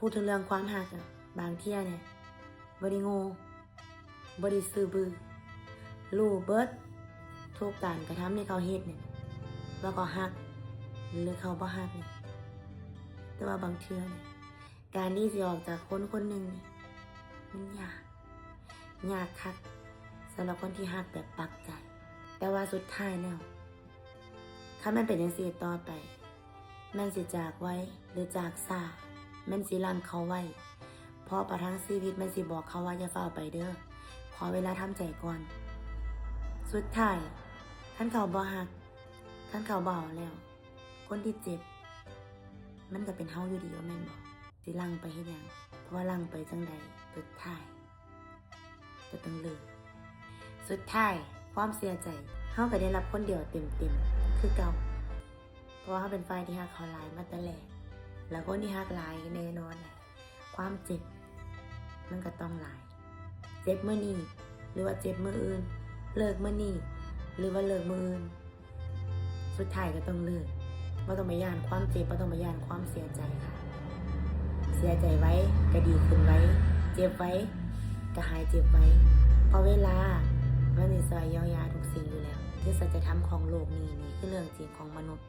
พูดถึงเรื่องความหักบางเที่ยเนี่ยบ่ได้โง่บ่ได้ซื่อบื้อรู้เบิดทุกการกระทำที่เขาเฮ็ดเนี่ยว่าเขาหักหรือเขาบ่หักเนี่ยแต่ว่าบางเทื่อเนี่ยการที่สิออกจากคนคนหนึ่งนี่มันยากคักสำหรับคนที่หักแบบปักใจแต่ว่าสุดท้ายแล้วถ้ามันเป็นจังซี่ต่อไปแม่นสิจากไว้หรือจากซ่าแม่นสิลังเขาไว้เพราะประทังชีวิตแม่นสิบอกเขาว่าอย่าฟ้าวไปเด้อขอเวลาทำใจก่อนสุดท้ายท่านเขาบ่หักท่านเขาเบาแล้วคนที่เจ็บมันก็เป็นเฮาอยู่ดีว่าแม่นบอกสิลังไปเฮ็ดหยังเพราะว่าลังไปจังใดสุดท้ายก็ต้องเลิกสุดท้ายความเสียใจเฮาก็ได้รับคนเดียวเต็มๆคือเก่าเพราะว่าเฮาเป็นฝ่ายที่ฮักเขาหลายมาแต่แรกแล้วคนที่ฮักหลายแน่นอนแหละความเจ็บมันก็ต้องหลายเจ็บมื้อนี้หรือว่าเจ็บมื้ออื่นเลิกมื้อนี้หรือว่าเลิกมื้ออื่นสุดท้ายก็ต้องเลิกบ่ต้องไปย่านความเจ็บบ่ต้องไปย่านความเสียใจค่ะเสียใจไว้ก็ดีขึ้นไว้เจ็บไว้ก็หายเจ็บไว้เพราะเวลามันสิช่วยเยียวยาทุกสิ่งอยู่แล้วคือสัจธรรมของโลกนี้นี่คือเรื่องจริงของมนุษย์